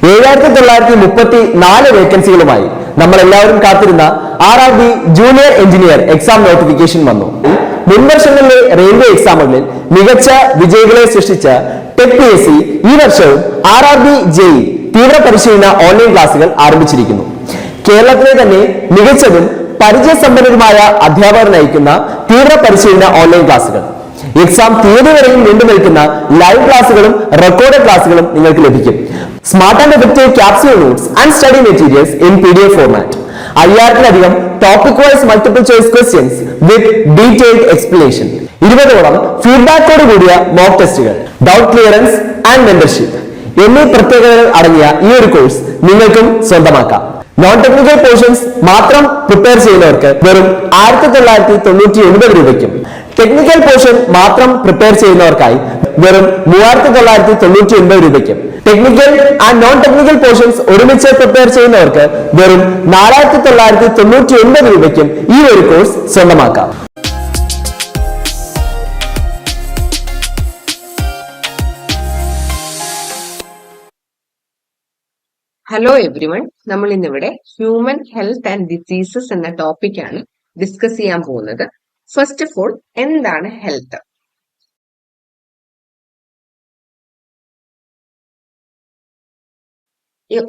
7934 വേക്കൻസികളുമായി നമ്മൾ എല്ലാവരും കാത്തിരുന്ന RRB junior engineer exam notification വന്നു. മുൻവർഷങ്ങളിലെ റെയിൽവേ എക്സാമുകളിൽ മികച്ച വിജയികളെ സൃഷ്ടിച്ച ടെക് PSC ഈ വർഷവും RRB JEE തീവ്ര പരിശീലന ഓൺലൈൻ ക്ലാസുകൾ ആരംഭിച്ചിരിക്കുന്നു. കേരളത്തിലെ തന്നെ മികച്ചതും പരിചയസമ്പന്നരുമായ അധ്യാപകർ നയിക്കുന്ന തീവ്ര പരിശീലന ഓൺലൈൻ ക്ലാസുകൾ, എക്സാം തീയതി വരെയും നീണ്ടു നിൽക്കുന്ന ലൈവ് ക്ലാസുകളും റെക്കോർഡഡ് ക്ലാസുകളും നിങ്ങൾക്ക് ലഭിക്കും. Smart and effective capsule notes and study materials in PDF format, 5000-ലധികം topic wise multiple choice questions with detailed explanation, 20ഓളം ഫീഡ്ബാക്കോട് കൂടിയ മോക്ക് ടെസ്റ്റുകൾ, ഡൗട്ട് ക്ലിയറൻസ് ആൻഡ് മെന്റർഷിപ്പ് എന്നീ പ്രത്യേകതകൾ അടങ്ങിയ ഈ ഒരു കോഴ്സ് നിങ്ങൾക്കും സ്വന്തമാക്കാം. നോൺ ടെക്നിക്കൽ പോർഷൻസ് മാത്രം പ്രിപ്പയർ ചെയ്യുന്നവർക്ക് വെറും 1999 രൂപയ്ക്കും, ടെക്നിക്കൽ പോർഷൻ മാത്രം പ്രിപ്പയർ ചെയ്യുന്നവർക്കായി വെറും 3999 രൂപയ്ക്കും, technical and non technical portions ഒരുമിച്ച് പ്രിപ്പയർ ചെയ്യുന്നവർക്ക് വെറും 4999 രൂപയ്ക്കും ഈ ഒരു കോഴ്സ് സ്വന്തമാക്കാം. ഹലോ എവ്രിവൺ, നമ്മൾ ഇന്നിവിടെ ഹ്യൂമൻ ഹെൽത്ത് ആൻഡ് ഡിസീസസ് എന്ന ടോപ്പിക്കാണ് ഡിസ്കസ് ചെയ്യാൻ പോകുന്നത്. ഫസ്റ്റ് ഓഫ് ഓൾ, എന്താണ് ഹെൽത്ത്?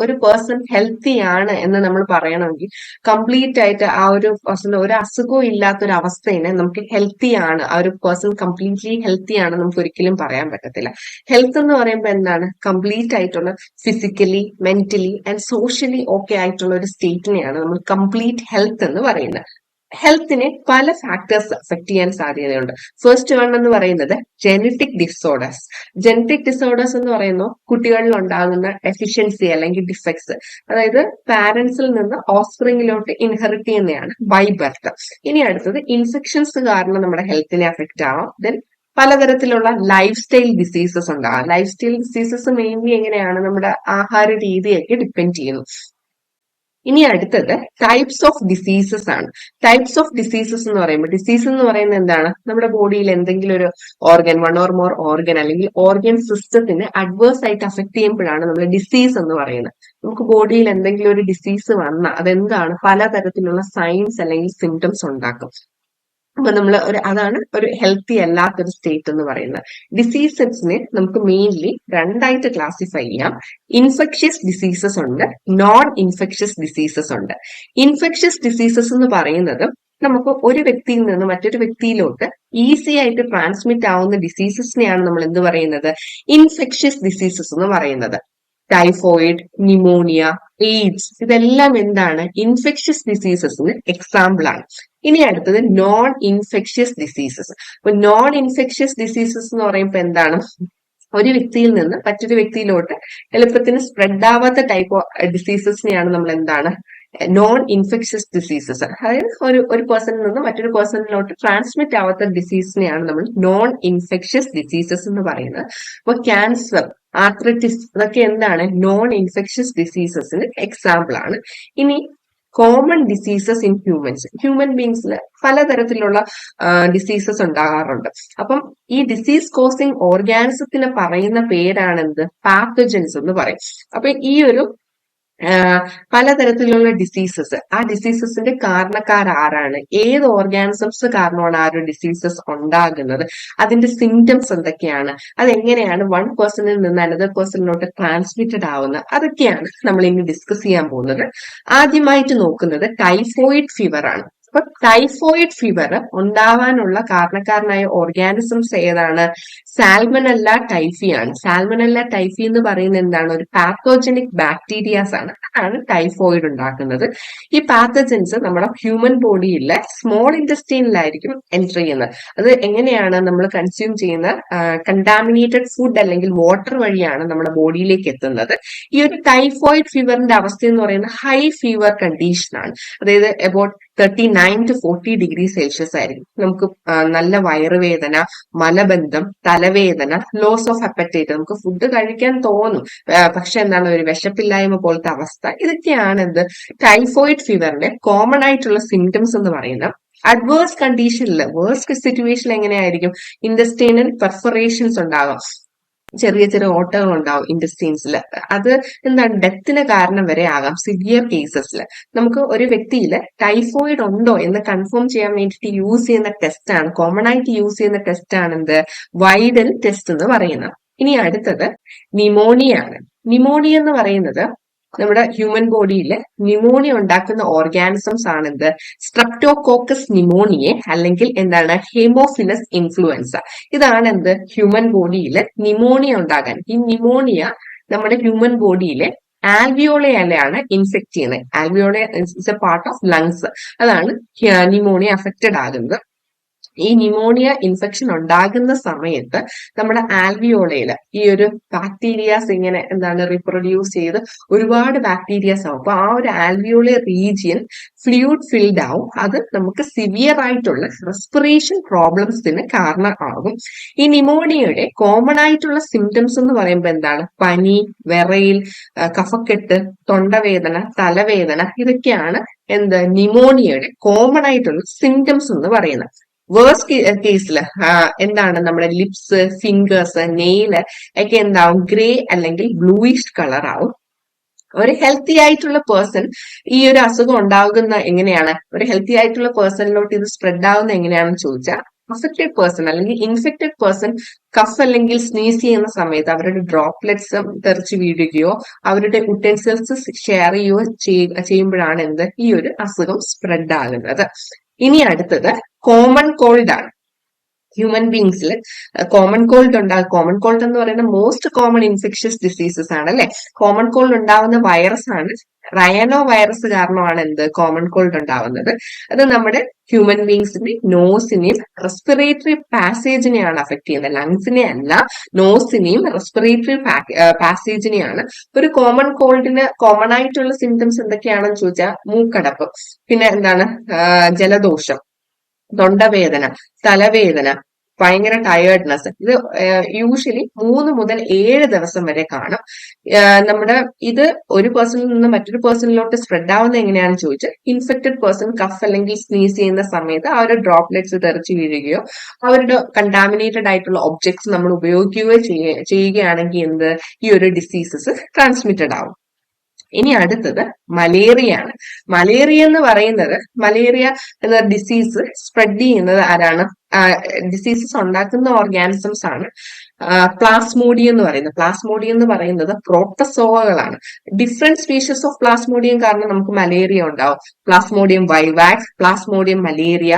ഒരു പേഴ്സൺ ഹെൽത്തി ആണ് എന്ന് നമ്മൾ പറയണമെങ്കിൽ കംപ്ലീറ്റ് ആയിട്ട് ആ ഒരു പേഴ്സൺ ഒരു അസുഖവും ഇല്ലാത്ത ഒരു അവസ്ഥയെ നമുക്ക് ഹെൽത്തി ആണ്, ആ ഒരു പേഴ്സൺ കംപ്ലീറ്റ്ലി ഹെൽത്തി ആണ് നമുക്ക് ഒരിക്കലും പറയാൻ പറ്റത്തില്ല. ഹെൽത്ത് എന്ന് പറയുമ്പോൾ എന്താണ്? കംപ്ലീറ്റ് ആയിട്ടുള്ള physically, mentally and socially okay ആയിട്ടുള്ള ഒരു സ്റ്റേറ്റിനെയാണ് നമ്മൾ കംപ്ലീറ്റ് ഹെൽത്ത് എന്ന് പറയുന്നത്. ഹെൽത്തിനെ പല ഫാക്ടേഴ്സ് അഫക്ട് ചെയ്യാൻ സാധ്യതയുണ്ട്. ഫസ്റ്റ് വൺ എന്ന് പറയുന്നത് ജനറ്റിക് ഡിസോർഡേഴ്സ്. ജനറ്റിക് ഡിസോർഡേഴ്സ് എന്ന് പറയുമ്പോൾ കുട്ടികളിൽ ഉണ്ടാകുന്ന ഡെഫിഷ്യൻസി അല്ലെങ്കിൽ ഡിഫക്ട്സ്, അതായത് പാരന്റ്സിൽ നിന്ന് ഓഫ്സ്പ്രിങ്ങിലോട്ട് ഇൻഹെറിറ്റ് ചെയ്യുന്നതാണ് ബൈ ബർത്ത്. ഇനി അടുത്തത് ഇൻഫെക്ഷൻസ് കാരണം നമ്മുടെ ഹെൽത്തിനെ അഫക്റ്റ് ആവാം. ദെൻ പലതരത്തിലുള്ള ലൈഫ് സ്റ്റൈൽ ഡിസീസസ് ഉണ്ടാകാം. ലൈഫ് സ്റ്റൈൽ ഡിസീസസ് മെയിൻലി എങ്ങനെയാണ്? നമ്മുടെ ആഹാര രീതിയൊക്കെ ഡിപ്പെൻഡ് ചെയ്യുന്നു. ഇനി അടുത്തത് ടൈപ്സ് ഓഫ് ഡിസീസസ് ആണ്. ടൈപ്സ് ഓഫ് ഡിസീസസ് എന്ന് പറയുമ്പോൾ, ഡിസീസ് എന്ന് പറയുന്നത് എന്താണ്? നമ്മുടെ ബോഡിയിൽ എന്തെങ്കിലും ഒരു organ, one or more organ അല്ലെങ്കിൽ ഓർഗൻ സിസ്റ്റത്തിന് അഡ്വേഴ്സ് ആയിട്ട് അഫക്ട് ചെയ്യുമ്പോഴാണ് നമ്മൾ ഡിസീസ് എന്ന് പറയുന്നത്. നമുക്ക് ബോഡിയിൽ എന്തെങ്കിലും ഒരു ഡിസീസ് വന്നാൽ അതെന്താണ്? പലതരത്തിലുള്ള സൈൻസ് അല്ലെങ്കിൽ സിംറ്റംസ് ഉണ്ടാക്കും. അപ്പൊ നമ്മൾ അതാണ് ഒരു ഹെൽത്തി അല്ലാത്തൊരു സ്റ്റേറ്റ് എന്ന് പറയുന്നത്. ഡിസീസസിനെ നമുക്ക് മെയിൻലി രണ്ടായിട്ട് ക്ലാസിഫൈ ചെയ്യാം. ഇൻഫെക്ഷ്യസ് ഡിസീസസ് ഉണ്ട്, നോൺ ഇൻഫെക്ഷ്യസ് ഡിസീസസ് ഉണ്ട്. ഇൻഫെക്ഷ്യസ് ഡിസീസസ് എന്ന് പറയുന്നത് നമുക്ക് ഒരു വ്യക്തിയിൽ നിന്ന് മറ്റൊരു വ്യക്തിയിലോട്ട് ഈസി ആയിട്ട് ട്രാൻസ്മിറ്റ് ആവുന്ന ഡിസീസസിനെയാണ് നമ്മൾ എന്ത് പറയുന്നത്? ഇൻഫെക്ഷ്യസ് ഡിസീസസ് എന്ന് പറയുന്നത്. ടൈഫോയിഡ്, ന്യൂമോണിയ, എയ്ഡ്സ് ഇതെല്ലാം എന്താണ്? ഇൻഫെക്ഷ്യസ് ഡിസീസസിന് എക്സാമ്പിൾ ആണ്. ഇനി അടുത്തത് നോൺ ഇൻഫെക്ഷ്യസ് ഡിസീസസ്. അപ്പൊ നോൺ ഇൻഫെക്ഷ്യസ് ഡിസീസസ് എന്ന് പറയുമ്പോൾ എന്താണ്? ഒരു വ്യക്തിയിൽ നിന്ന് മറ്റൊരു വ്യക്തിയിലോട്ട് എളുപ്പത്തിന് സ്പ്രെഡ് ആവാത്ത ടൈപ്പ് ഓഫ് ഡിസീസസിനെയാണ് നമ്മൾ എന്താണ്? Non infectious diseases. അതായത് ഒരു പേഴ്സണിൽ നിന്ന് മറ്റൊരു പേഴ്സണിലോട്ട് ട്രാൻസ്മിറ്റ് ആവാത്ത ഡിസീസിനെയാണ് നമ്മൾ നോൺ ഇൻഫെക്ഷ്യസ് ഡിസീസസ് എന്ന് പറയുന്നത്. അപ്പൊ ക്യാൻസർ, ആർത്രൈറ്റിസ് ഇതൊക്കെ എന്താണ്? നോൺ ഇൻഫെക്ഷ്യസ് ഡിസീസസിന് എക്സാമ്പിൾ ആണ്. ഇനി common diseases in humans. Human ബീങ്സിൽ പലതരത്തിലുള്ള ഡിസീസസ് ഉണ്ടാകാറുണ്ട്. അപ്പം ഈ ഡിസീസ് കോസിങ് ഓർഗാനിസത്തിന് പറയുന്ന പേരാണെന്ത്? പാത്തജൻസ് എന്ന് പറയും. അപ്പൊ ഈ ഒരു പലതരത്തിലുള്ള ഡിസീസസ്, ആ ഡിസീസസിന്റെ കാരണക്കാരാരാണ്? ഏത് ഓർഗാനിസംസ് കാരണമാണ് ആ ഒരു ഡിസീസസ് ഉണ്ടാകുന്നത്? അതിന്റെ സിംറ്റംസ് എന്തൊക്കെയാണ്? അതെങ്ങനെയാണ് വൺ പേഴ്സണിൽ നിന്ന് അനദർ പേഴ്സണിലോട്ട് ട്രാൻസ്മിറ്റഡ് ആവുന്നത്? അതൊക്കെയാണ് നമ്മൾ ഇനി ഡിസ്കസ് ചെയ്യാൻ പോകുന്നത്. ആദ്യമായിട്ട് നോക്കുന്നത് ടൈഫോയിഡ് ഫീവർ ആണ്. അപ്പൊ ടൈഫോയിഡ് ഫീവർ ഉണ്ടാവാനുള്ള കാരണക്കാരനായ ഓർഗാനിസംസ് ഏതാണ്? സാൽമനല്ല ടൈഫി ആണ്. സാൽമനല്ല ടൈഫി എന്ന് പറയുന്നത് എന്താണ്? ഒരു പാത്തോജനിക് ബാക്ടീരിയാസ് ആണ്. അതാണ് ടൈഫോയിഡ് ഉണ്ടാക്കുന്നത്. ഈ പാത്തജൻസ് നമ്മുടെ ഹ്യൂമൻ ബോഡിയിലെ സ്മോൾ ഇൻറ്റസ്റ്റൈനിലായിരിക്കും എൻറ്റർ ചെയ്യുന്നത്. അത് എങ്ങനെയാണ്? നമ്മൾ കൺസ്യൂം ചെയ്യുന്ന കണ്ടാമിനേറ്റഡ് ഫുഡ് അല്ലെങ്കിൽ വാട്ടർ വഴിയാണ് നമ്മുടെ ബോഡിയിലേക്ക് എത്തുന്നത്. ഈ ഒരു ടൈഫോയിഡ് ഫീവറിന്റെ അവസ്ഥ എന്ന് പറയുന്നത് ഹൈ ഫീവർ കണ്ടീഷൻ ആണ്. അതായത് അബൌട്ട് 39 to 40 ഡിഗ്രി സെൽഷ്യസ് ആയിരിക്കും. നമുക്ക് നല്ല വയറുവേദന, മലബന്ധം, തലവേദന, ലോസ് ഓഫ് അപ്പറ്റൈറ്റ്, നമുക്ക് ഫുഡ് കഴിക്കാൻ തോന്നും, പക്ഷെ എന്താണ്? ഒരു വിശപ്പില്ലായ്മ പോലത്തെ അവസ്ഥ. ഇതൊക്കെയാണ് എന്ത്? ടൈഫോയിഡ് ഫീവറിന്റെ കോമൺ ആയിട്ടുള്ള സിംറ്റംസ് എന്ന് പറയുന്നത്. അഡ്വേഴ്സ് കണ്ടീഷനിൽ, വേഴ്സ്റ്റ് സിറ്റുവേഷനിൽ എങ്ങനെയായിരിക്കും? ഇൻഡസ്റ്റൈനൽ പെർഫറേഷൻസ് ഉണ്ടാകാം. ചെറിയ ചെറിയ ഓട്ടകൾ ഉണ്ടാവും ഇൻഡസ്ട്രീൻസിൽ. അത് എന്താണ് ഡെത്തിന് കാരണം വരെ ആകാം സിവിയർ കേസസിൽ. നമുക്ക് ഒരു വ്യക്തിയിൽ ടൈഫോയിഡ് ഉണ്ടോ എന്ന് കൺഫേം ചെയ്യാൻ വേണ്ടിയിട്ട് യൂസ് ചെയ്യുന്ന ടെസ്റ്റ് ആണ്, കോമൺ ആയിട്ട് യൂസ് ചെയ്യുന്ന ടെസ്റ്റ് ആണ് എന്ത് വൈഡൽ ടെസ്റ്റ് എന്ന് പറയുന്നത്. ഇനി അടുത്തത് നിമോണിയ ആണ്. നിമോണിയ എന്ന് പറയുന്നത് നമ്മുടെ ഹ്യൂമൻ ബോഡിയിൽ ന്യൂമോണിയ ഉണ്ടാക്കുന്ന ഓർഗാനിസംസ് ആണ് എന്ത് സ്ട്രെപ്റ്റോകോക്കസ് ന്യൂമോണിയെ അല്ലെങ്കിൽ എന്താണ് ഹെമോഫിലസ് ഇൻഫ്ലുവൻസ. ഇതാണ് എന്ത് ഹ്യൂമൻ ബോഡിയിൽ ന്യൂമോണിയ ഉണ്ടാകാൻ. ഈ ന്യൂമോണിയ നമ്മുടെ ഹ്യൂമൻ ബോഡിയിലെ ആൽവിയോളയാണ് ഇൻഫെക്ട് ചെയ്യുന്നത്. Alveoli is A part of lungs. അതാണ് ന്യൂമോണിയ അഫക്റ്റഡ് ആകുന്നത്. ഈ ന്യൂമോണിയ ഇൻഫെക്ഷൻ ഉണ്ടാകുന്ന സമയത്ത് നമ്മുടെ ആൽവിയോളയില് ഈ ഒരു ബാക്ടീരിയാസ് ഇങ്ങനെ എന്താണ് റീപ്രൊഡ്യൂസ് ചെയ്ത് ഒരുപാട് ബാക്ടീരിയാസ് ആവും. അപ്പൊ ആ ഒരു ആൽവിയോളെ റീജിയൻ ഫ്ലൂയിഡ് ഫിൽഡ് ആവും. അത് നമുക്ക് സിവിയർ ആയിട്ടുള്ള റെസ്പിറേഷൻ പ്രോബ്ലംസിന് കാരണമാകും. ഈ ന്യൂമോണിയയുടെ കോമൺ ആയിട്ടുള്ള സിംറ്റംസ് എന്ന് പറയുമ്പോൾ എന്താണ് പനി, വിറയൽ, കഫക്കെട്ട്, തൊണ്ടവേദന, തലവേദന, ഇതൊക്കെയാണ് എന്ത് ന്യൂമോണിയയുടെ കോമൺ ആയിട്ടുള്ള സിംറ്റംസ് എന്ന് പറയുന്നത്. വേഴ്സ്റ്റ് കേസിൽ എന്താണ് നമ്മുടെ ലിപ്സ്, ഫിംഗേഴ്സ്, നെയില് ഒക്കെ എന്താവും ഗ്രേ അല്ലെങ്കിൽ ബ്ലൂയിഷ് കളർ ആവും. ഒരു ഹെൽത്തി ആയിട്ടുള്ള പേഴ്സൺ ഈ ഒരു അസുഖം ഉണ്ടാകുന്ന എങ്ങനെയാണ്, ഒരു ഹെൽത്തി ആയിട്ടുള്ള പേഴ്സണിലോട്ട് ഇത് സ്പ്രെഡ് ആവുന്ന എങ്ങനെയാണെന്ന് ചോദിച്ചാൽ അഫക്റ്റഡ് പേഴ്സൺ അല്ലെങ്കിൽ ഇൻഫെക്റ്റഡ് പേഴ്സൺ കഫ് അല്ലെങ്കിൽ സ്നീസ് ചെയ്യുന്ന സമയത്ത് അവരുടെ ഡ്രോപ്ലെറ്റ്സ് തെറിച്ച് വീഴുകയോ അവരുടെ ഉട്ടൻസിൽസ് ഷെയർ ചെയ്യുകയോ ചെയ്യുമ്പോഴാണ് എന്ത് ഈ ഒരു അസുഖം സ്പ്രെഡ് ആകുന്നത്. ഇനി അടുത്തത് കോമൺ കോൾഡ് ആണ്. ഹ്യൂമൻ ബീങ്സിൽ കോമൺ കോൾഡ് ഉണ്ടാകും. കോമൺ കോൾഡ് എന്ന് പറയുന്നത് മോസ്റ്റ് കോമൺ ഇൻഫെക്ഷ്യസ് ഡിസീസസ് ആണ് അല്ലെ. കോമൺ കോൾഡ് ഉണ്ടാവുന്ന വൈറസ് ആണ് റയനോ വൈറസ് കാരണമാണ് എന്ത് കോമൺ കോൾഡ് ഉണ്ടാവുന്നത്. അത് നമ്മുടെ ഹ്യൂമൻ ബീങ്സിന്റെ നോസിനെയും റെസ്പിറേറ്ററി പാസേജിനെയാണ് അഫക്ട് ചെയ്യുന്നത്. ലങ്സിനെ അല്ല, നോസിനെയും റെസ്പിറേറ്ററി പാസേജിനെയാണ്. ഒരു കോമൺ കോൾഡിന് കോമൺ ആയിട്ടുള്ള സിംറ്റംസ് എന്തൊക്കെയാണെന്ന് ചോദിച്ചാൽ മൂക്കടപ്പ്, പിന്നെ എന്താണ് ജലദോഷം, തൊണ്ടവേദന, തലവേദന, ഭയങ്കര ടയേർഡ്നെസ്. ഇത് യൂഷ്വലി 3 മുതൽ 7 ദിവസം വരെ കാണും. നമ്മുടെ ഇത് ഒരു പേഴ്സണിൽ നിന്ന് മറ്റൊരു പേഴ്സണിലോട്ട് സ്പ്രെഡ് ആവുന്ന എങ്ങനെയാണെന്ന് ചോദിച്ചാൽ ഇൻഫെക്റ്റഡ് പേഴ്സൺ കഫ് അല്ലെങ്കിൽ സ്നീസ് ചെയ്യുന്ന സമയത്ത് ആ ഒരു ഡ്രോപ്ലെറ്റ്സ് തെറിച്ച് വീഴുകയോ അവരുടെ കണ്ടാമിനേറ്റഡ് ആയിട്ടുള്ള ഒബ്ജക്ട്സ് നമ്മൾ ഉപയോഗിക്കുകയോ ചെയ്യുകയാണെങ്കിൽ എന്ത് ഈ ഒരു ഡിസീസസ് ട്രാൻസ്മിറ്റഡ് ആവും. ഇനി അടുത്തത് മലേറിയ ആണ്. മലേറിയ എന്ന് പറയുന്നത് മലേറിയ എന്ന ഡിസീസ് സ്പ്രെഡ് ചെയ്യുന്നത് ആരാണ്? ഡിസീസസ് ഉണ്ടാക്കുന്ന ഓർഗാനിസംസ് ആണ്. പ്ലാസ്മോഡിയം എന്ന് പറയുന്നത്. പ്ലാസ്മോഡിയം എന്ന് പറയുന്നത് പ്രോട്ടസോവകളാണ്. ഡിഫറെന്റ് സ്പീഷീസ് ഓഫ് പ്ലാസ്മോഡിയം കാരണം നമുക്ക് മലേറിയ ഉണ്ടാവും. Plasmodium vivax, plasmodium malaria,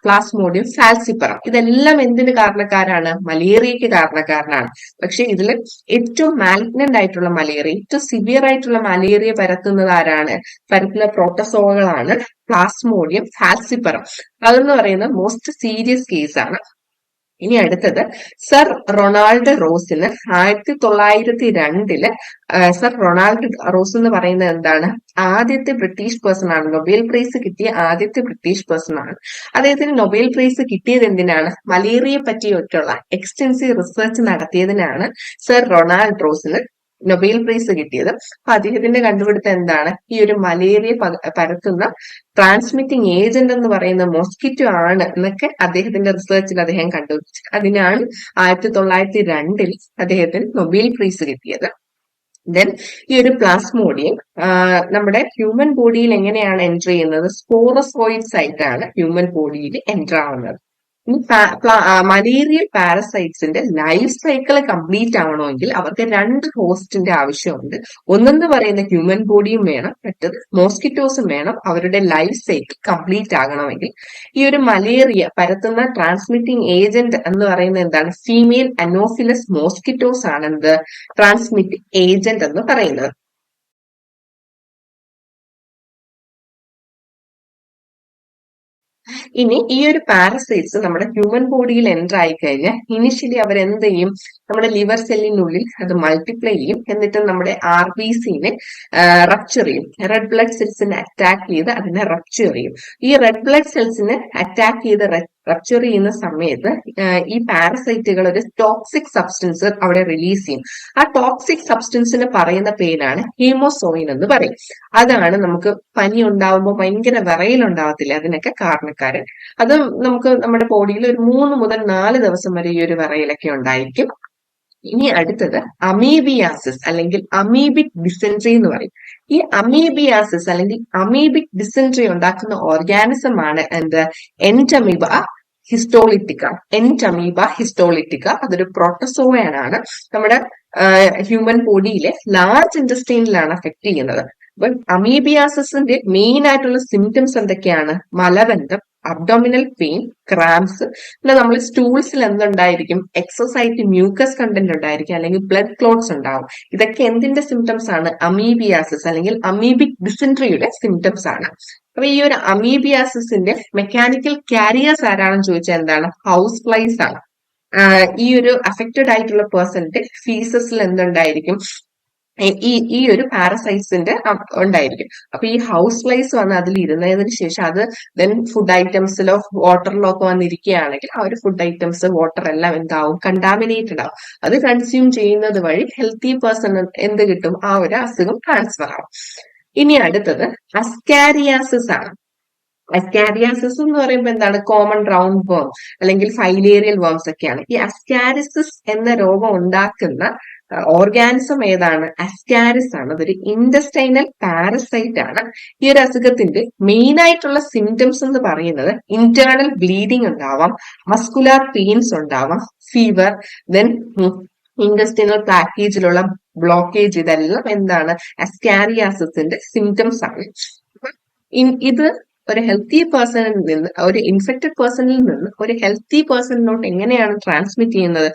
plasmodium falciparum. ഇതെല്ലാം എന്തിന് കാരണക്കാരാണ്? മലേറിയക്ക് കാരണക്കാരനാണ്. പക്ഷെ ഇതിൽ ഏറ്റവും മാലിഗ്നന്റ് ആയിട്ടുള്ള മലേറിയ, ഏറ്റവും സിവിയർ ആയിട്ടുള്ള മലേറിയ പരത്തുന്നത് ആരാണ്? പരത്തുന്ന പ്രോട്ടസോവകളാണ്. പ്ലാസ്മോഡിയം ഫാൽസിപ്പറം അതെന്ന് പറയുന്നത് മോസ്റ്റ് സീരിയസ് കേസാണ്. ഇനി അടുത്തത് സർ റൊണാൾഡ് റോസിന് 1902 സർ റൊണാൾഡ് റോസ് എന്ന് പറയുന്നത് എന്താണ്? ആദ്യത്തെ ബ്രിട്ടീഷ് പേഴ്സൺ ആണ്. നൊബേൽ പ്രൈസ് കിട്ടിയ ആദ്യത്തെ ബ്രിട്ടീഷ് പേഴ്സൺ ആണ്. അദ്ദേഹത്തിന് നൊബേൽ പ്രൈസ് കിട്ടിയത് എന്തിനാണ്? മലേറിയയെ പറ്റിയിട്ടുള്ള എക്സ്റ്റൻസീവ് റിസർച്ച് നടത്തിയതിനാണ് സർ റൊണാൾഡ് റോസിന് നൊബേൽ പ്രൈസ് കിട്ടിയത്. അപ്പൊ അദ്ദേഹത്തിന്റെ കണ്ടുപിടുത്തം എന്താണ്? ഈ ഒരു മലേറിയ പരത്തുന്ന ട്രാൻസ്മിറ്റിംഗ് ഏജന്റ് എന്ന് പറയുന്ന മോസ്കിറ്റോ ആണ് എന്നൊക്കെ അദ്ദേഹത്തിന്റെ റിസർച്ചിൽ അദ്ദേഹം കണ്ടുപിടിച്ചു. അതിനാണ് 1902 അദ്ദേഹത്തിന് നൊബേൽ പ്രൈസ് കിട്ടിയത്. ദെൻ ഈ ഒരു പ്ലാസ്മോഡിയം നമ്മുടെ ഹ്യൂമൻ ബോഡിയിൽ എങ്ങനെയാണ് എൻറ്റർ ചെയ്യുന്നത്? സ്പോറസോയിഡ്സ് ആയിട്ടാണ് ഹ്യൂമൻ ബോഡിയിൽ എൻറ്റർ ആവുന്നത്. ഇനി മലേറിയൽ പാരസൈറ്റ്സിന്റെ ലൈഫ് സൈക്കിൾ കംപ്ലീറ്റ് ആവണമെങ്കിൽ അവർക്ക് 2 ഹോസ്റ്റിന്റെ ആവശ്യമുണ്ട്. ഒന്നെന്ന് പറയുന്ന ഹ്യൂമൻ ബോഡിയും വേണം, മറ്റത് മോസ്കിറ്റോസും വേണം അവരുടെ ലൈഫ് സൈക്കിൾ കംപ്ലീറ്റ് ആകണമെങ്കിൽ. ഈ ഒരു മലേറിയ പരത്തുന്ന ട്രാൻസ്മിറ്റിംഗ് ഏജന്റ് എന്ന് പറയുന്നത് എന്താണ്? ഫീമെയിൽ അനോഫിലസ് മോസ്കിറ്റോസ് ആണ് എന്ത് ട്രാൻസ്മിറ്റിംഗ് ഏജന്റ് എന്ന് പറയുന്നത്. ഇനി ഈ ഒരു പാരസൈറ്റ്സ് നമ്മുടെ ഹ്യൂമൻ ബോഡിയിൽ എൻ്റർ ആയി കഴിഞ്ഞാൽ ഇനിഷ്യലി അവർ എന്ത് ചെയ്യും? നമ്മുടെ ലിവർ സെല്ലിനുള്ളിൽ അത് മൾട്ടിപ്ലൈ ചെയ്യും. എന്നിട്ട് നമ്മുടെ RBCനെ റപ്ചർ ചെയ്യും. റെഡ് ബ്ലഡ് സെൽസിനെ അറ്റാക്ക് ചെയ്ത് അതിനെ റപ്ചർ ചെയ്യും. ഈ റെഡ് ബ്ലഡ് സെൽസിനെ അറ്റാക്ക് ചെയ്ത് റപ്ചർ ചെയ്യുന്ന സമയത്ത് ഈ പാരസൈറ്റുകൾ ഒരു ടോക്സിക് സബ്സ്റ്റൻസ് അവിടെ റിലീസ് ചെയ്യും. ആ ടോക്സിക് സബ്സ്റ്റൻസിന് പറയുന്ന പേരാണ് ഹീമോസോയിൻ എന്ന് പറയും. അതാണ് നമുക്ക് പനി ഉണ്ടാവുമ്പോൾ ഭയങ്കര വിറയലുണ്ടാവത്തില്ല, അതിനൊക്കെ കാരണക്കാരൻ. അത് നമുക്ക് നമ്മുടെ ബോഡിയിൽ ഒരു 3 മുതൽ 4 ദിവസം വരെ ഈ ഒരു വിറയലൊക്കെ ഉണ്ടായിരിക്കും. ഇനി അടുത്തത് അമീബിയാസിസ് അല്ലെങ്കിൽ അമീബിക് ഡിസെൻട്രി എന്ന് പറയും. ഈ അമീബിയാസിസ് അല്ലെങ്കിൽ അമീബിക് ഡിസെൻട്രി ഉണ്ടാക്കുന്ന ഓർഗാനിസം ആണ് എന്ത്? Entamoeba histolytica. എൻറ്റമീബ ഹിസ്റ്റോളിറ്റിക്ക അതൊരു പ്രോട്ടോസോവയാണ്. നമ്മുടെ ഹ്യൂമൻ ബോഡിയിലെ ലാർജ് ഇൻറ്റസ്റ്റൈനിലാണ് അഫക്ട് ചെയ്യുന്നത്. അപ്പൊ അമീബിയാസിന്റെ മെയിൻ ആയിട്ടുള്ള സിംറ്റംസ് എന്തൊക്കെയാണ്? മലബന്ധം, അബ്ഡോമിനൽ പെയിൻ, ക്രാംസ്, പിന്നെ നമ്മൾ സ്റ്റൂൾസിൽ എന്തുണ്ടായിരിക്കും? എക്സസൈറ്റ് മ്യൂക്കസ് കണ്ടന്റ് ഉണ്ടായിരിക്കും, അല്ലെങ്കിൽ ബ്ലഡ് ക്ലോട്ട്സ് ഉണ്ടാവും. ഇതൊക്കെ എന്തിന്റെ സിംറ്റംസ് ആണ്? അമീബിയാസിസ് അല്ലെങ്കിൽ അമീബിക് ഡിസെൻട്രിയുടെ സിംറ്റംസ് ആണ്. അപ്പൊ ഈ ഒരു അമീബിയാസിന്റെ മെക്കാനിക്കൽ കാരിയേഴ്സ് ആരാണെന്ന് ചോദിച്ചാൽ എന്താണ്? ഹൗസ് ഫ്ലൈസ് ആണ്. ഈ ഒരു അഫക്റ്റഡ് ആയിട്ടുള്ള പേഴ്സണിന്റെ ഫീസസിൽ എന്തുണ്ടായിരിക്കും? ഈ ഒരു പാരസൈറ്റ്സിന്റെ ഉണ്ടായിരിക്കും. അപ്പൊ ഈ ഹൗസ് ഫ്ലൈസ് വന്ന് അതിൽ ഇരുന്നതിന് ശേഷം അത് ദെൻ ഫുഡ് ഐറ്റംസിലോ വാട്ടറിലോ ഒക്കെ വന്നിരിക്കുകയാണെങ്കിൽ ആ ഒരു ഫുഡ് ഐറ്റംസ് വാട്ടർ എല്ലാം എന്താവും? കണ്ടാമിനേറ്റഡ് ആവും. അത് കൺസ്യൂം ചെയ്യുന്നത് വഴി ഹെൽത്തി പേഴ്സൺ എന്ത് കിട്ടും? ആ ഒരു അസുഖം ട്രാൻസ്ഫർ ആവും. ഇനി അടുത്തത് അസ്കാരിയാസിസ് ആണ്. അസ്കാരിയാസിസ് എന്ന് പറയുമ്പോൾ എന്താണ്? കോമൺ റൗണ്ട് വേം അല്ലെങ്കിൽ ഫൈലേറിയൽ വേംസ് ഒക്കെയാണ്. ഈ അസ്കാരിസിസ് എന്ന രോഗം ഉണ്ടാക്കുന്ന ഓർഗാനിസം ഏതാണ്? അസ്കാരിസ് ആണ്. അതൊരു ഇൻഡസ്റ്റൈനൽ പാരസൈറ്റ് ആണ്. ഈ ഒരു അസുഖത്തിന്റെ മെയിൻ ആയിട്ടുള്ള സിംറ്റംസ് എന്ന് പറയുന്നത് ഇന്റേണൽ ബ്ലീഡിംഗ് ഉണ്ടാവാം, മസ്കുലാർ പെയിൻസ് ഉണ്ടാവാം, ഫീവർ, ദെൻ ഇൻഡസ്ട്രിയൽ പാക്കേജിലുള്ള ബ്ലോക്കേജ്. ഇതെല്ലാം എന്താണ്? അസ്കാരിയാസിന്റെ സിംറ്റംസ് ആണ്. ഇത് ഒരു ഹെൽത്തി പേഴ്സണിൽ നിന്ന്, ഒരു ഇൻഫെക്റ്റഡ് പേഴ്സണിൽ നിന്ന് ഒരു ഹെൽത്തി പേഴ്സണിലോട്ട് എങ്ങനെയാണ് ട്രാൻസ്മിറ്റ് ചെയ്യുന്നത്?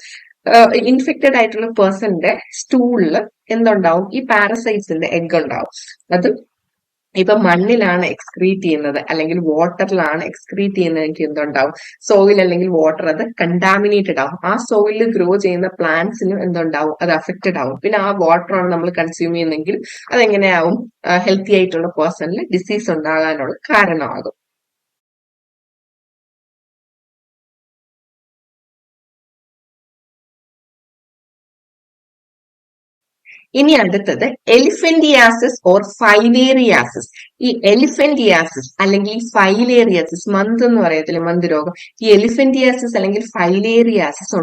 ഇൻഫെക്റ്റഡ് ആയിട്ടുള്ള പേഴ്സണിന്റെ സ്റ്റൂളില് എന്തുണ്ടാവും? ഈ പാരസൈറ്റ്സിന്റെ എഗ് ഉണ്ടാവും. അത് ഇപ്പൊ മണ്ണിലാണ് എക്സ്ക്രീറ്റ് ചെയ്യുന്നത് അല്ലെങ്കിൽ വാട്ടറിലാണ് എക്സ്ക്രീറ്റ് ചെയ്യുന്നതെങ്കിൽ എന്തുണ്ടാവും? സോയിൽ അല്ലെങ്കിൽ വാട്ടർ അത് കണ്ടാമിനേറ്റഡ് ആവും. ആ സോയിലിൽ ഗ്രോ ചെയ്യുന്ന പ്ലാന്റ്സിനും എന്തുണ്ടാവും? അത് അഫക്റ്റഡ് ആവും. പിന്നെ ആ വാട്ടറാണ് നമ്മൾ കൺസ്യൂം ചെയ്യുന്നെങ്കിൽ അതെങ്ങനെയാവും? ഹെൽത്തി ആയിട്ടുള്ള പേഴ്സണിൽ ഡിസീസ് ഉണ്ടാകാനുള്ള കാരണമാകും. ഇനി അടുത്തത് എലിഫന്റിയാസിസ് ഓർ ഫൈലേറിയാസിസ്. ഈ എലിഫന്റിയാസിസ് അല്ലെങ്കിൽ ഫൈലേറിയാസിസ്, മന്ത് എന്ന് പറയത്തില്ല, മന്ത് രോഗം. ഈ എലിഫന്റിയാസിസ് അല്ലെങ്കിൽ ഫൈലേറിയാസിസ്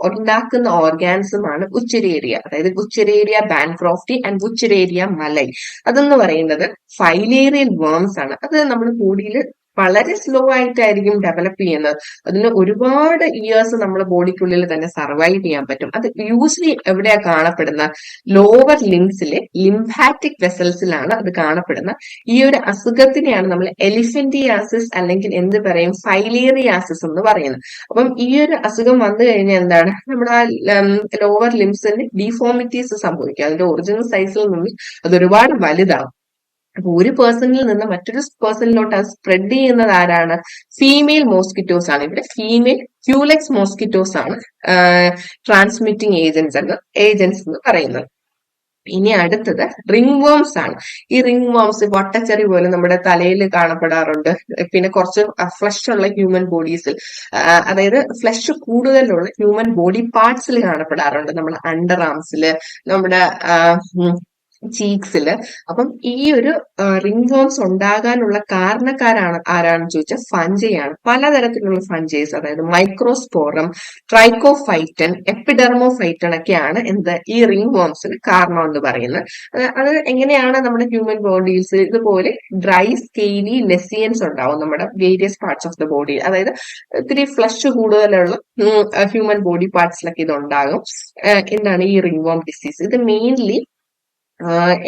ഉണ്ടാക്കുന്ന ഓർഗാനിസം ആണ് ബുച്ചറേറിയ. അതായത് ബുച്ചറേറിയ ബാൻക്രോഫ്റ്റി ആൻഡ് ബുച്ചറേറിയ മലൈ. അതെന്ന് പറയുന്നത് ഫൈലേറിയൽ വേംസ് ആണ്. അത് നമ്മുടെ ബോഡിയിൽ വളരെ സ്ലോ ആയിട്ടായിരിക്കും ഡെവലപ്പ് ചെയ്യുന്നത്. അതിന് ഒരുപാട് ഇയേഴ്സ് നമ്മുടെ ബോഡിക്കുള്ളിൽ തന്നെ സർവൈവ് ചെയ്യാൻ പറ്റും. അത് യൂസ്വലി എവിടെയാ കാണപ്പെടുന്നത്? ലോവർ ലിംസിലെ ലിംഫാറ്റിക് വെസൽസിലാണ് അത് കാണപ്പെടുന്നത്. ഈ ഒരു അസുഖത്തിനെയാണ് നമ്മൾ എലിഫന്റിയാസിസ് അല്ലെങ്കിൽ എന്ത് പറയും? ഫൈലേറിയാസിസ് എന്ന് പറയുന്നത്. അപ്പം ഈ ഒരു അസുഖം വന്നു കഴിഞ്ഞാൽ എന്താണ്? നമ്മുടെ ആ ലോവർ ലിംസിന് ഡിഫോമിറ്റീസ് സംഭവിക്കും. അതിന്റെ ഒറിജിനൽ സൈസിൽ നിന്ന് അത് ഒരുപാട് വലുതാവും. അപ്പൊ ഒരു പേഴ്സണിൽ നിന്ന് മറ്റൊരു പേഴ്സണിലോട്ട് അത് സ്പ്രെഡ് ചെയ്യുന്നത് ആരാണ്? ഫീമെയിൽ മോസ്കിറ്റോസ് ആണ്. ഇവിടെ ഫീമെയിൽ ക്യൂലെക്സ് മോസ്കിറ്റോസ് ആണ് ട്രാൻസ്മിറ്റിംഗ് ഏജൻസ് എന്ന് പറയുന്നത്. ഇനി അടുത്തത് റിംഗ് വേംസ് ആണ്. ഈ റിംഗ് വേംസ് വട്ടച്ചെറി പോലെ നമ്മുടെ തലയിൽ കാണപ്പെടാറുണ്ട്. പിന്നെ കുറച്ച് ഫ്ലഷ് ഉള്ള ഹ്യൂമൻ ബോഡീസിൽ, അതായത് ഫ്ലഷ് കൂടുതലുള്ള ഹ്യൂമൻ ബോഡി പാർട്സിൽ കാണപ്പെടാറുണ്ട്. നമ്മുടെ അണ്ടർ ആംസില്, നമ്മുടെ ചീക്സില്. അപ്പം ഈ ഒരു റിംഗ് വേംസ് ഉണ്ടാകാനുള്ള ആരാണെന്ന് ചോദിച്ചാൽ ഫഞ്ചയാണ്. പലതരത്തിലുള്ള ഫഞ്ചൈസ്, അതായത് മൈക്രോസ്പോറം, ട്രൈക്കോഫൈറ്റൻ, എപ്പിഡെർമോഫൈറ്റൻ ഒക്കെയാണ് ഈ റിംഗ് വേംസിന് കാരണം എന്ന് പറയുന്നത്. അത് എങ്ങനെയാണ് നമ്മുടെ ഹ്യൂമൻ ബോഡീസ് ഇതുപോലെ ഡ്രൈ സ്കെയിലി ലെസിയൻസ് ഉണ്ടാവും നമ്മുടെ various parts of the body. അതായത് ഇത്തിരി ഫ്ലഷ് കൂടുതലുള്ള ഹ്യൂമൻ ബോഡി പാർട്സിലൊക്കെ ഇത് ഉണ്ടാകും. എന്താണ് ഈ റിംഗ് വേം ഡിസീസ്? ഇത് മെയിൻലി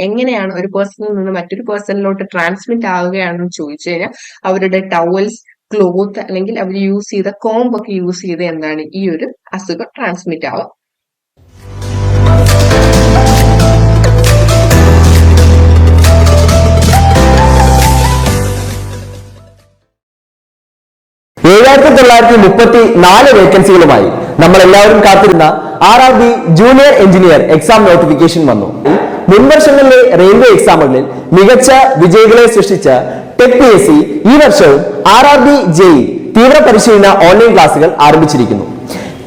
എങ്ങനെയാണ് ഒരു പേഴ്സണിൽ നിന്ന് മറ്റൊരു പേഴ്സണിലോട്ട് ട്രാൻസ്മിറ്റ് ആവുകയാണെന്ന് ചോദിച്ചു കഴിഞ്ഞാൽ അവരുടെ ടവൽസ്, ക്ലോത്ത് അല്ലെങ്കിൽ അവർ യൂസ് ചെയ്ത കോംബ് ഒക്കെ യൂസ് ചെയ്ത് എന്താണ് ഈ ഒരു അസുഖം ട്രാൻസ്മിറ്റ് ആവും. വേക്കൻസികളുമായി നമ്മൾ എല്ലാവരും കാത്തിരുന്ന RRB junior engineer exam notification വന്നു. മുൻവർഷങ്ങളിലെ റെയിൽവേ എക്സാമുകളിൽ മികച്ച വിജയികളെ സൃഷ്ടിച്ച ടെക് PSC ഈ വർഷവും RRB JEE തീവ്ര പരിശീലന ഓൺലൈൻ ക്ലാസുകൾ ആരംഭിച്ചിരിക്കുന്നു.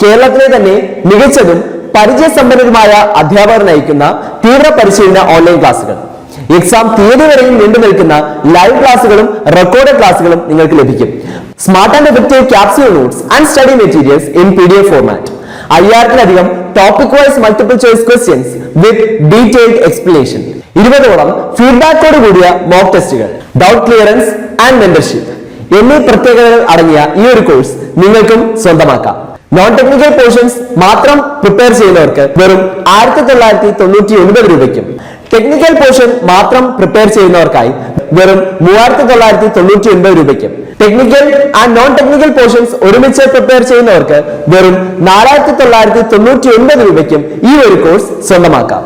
കേരളത്തിലെ തന്നെ മികച്ചതും പരിചയസമ്പന്നരുമായ അധ്യാപകർ നയിക്കുന്ന തീവ്ര പരിശീലന ഓൺലൈൻ ക്ലാസുകൾ. എക്സാം തീയതി വരെയും നീണ്ടു നിൽക്കുന്ന ലൈവ് ക്ലാസുകളും റെക്കോർഡഡ് ക്ലാസുകളും നിങ്ങൾക്ക് ലഭിക്കും. Smart and effective capsule notes and study materials in PDF format. 5000-ലധികം topic wise multiple choice questions with detailed explanation, 20ഓളം ഫീഡ്ബാക്കോട് കൂടിയ മോക്ക് ടെസ്റ്റുകൾ, ഡൗട്ട് ക്ലിയറൻസ് ആൻഡ് മെന്റർഷിപ്പ് എന്നീ പ്രത്യേകതകൾ അടങ്ങിയ ഈ ഒരു കോഴ്സ് നിങ്ങൾക്കും സ്വന്തമാക്കാം. നോൺ ടെക്നിക്കൽ പോർഷൻസ് മാത്രം പ്രിപ്പയർ ചെയ്യുന്നവർക്ക് വെറും 1999 രൂപയ്ക്കും, ടെക്നിക്കൽ പോർഷൻ മാത്രം പ്രിപ്പയർ ചെയ്യുന്നവർക്കായി വെറും 3999 രൂപയ്ക്കും, technical and non technical portions ഒരുമിച്ച് പ്രിപ്പയർ ചെയ്യുന്നവർക്ക് വെറും 4999 രൂപയ്ക്കും ഈ ഒരു കോഴ്സ് സ്വന്തമാക്കാം.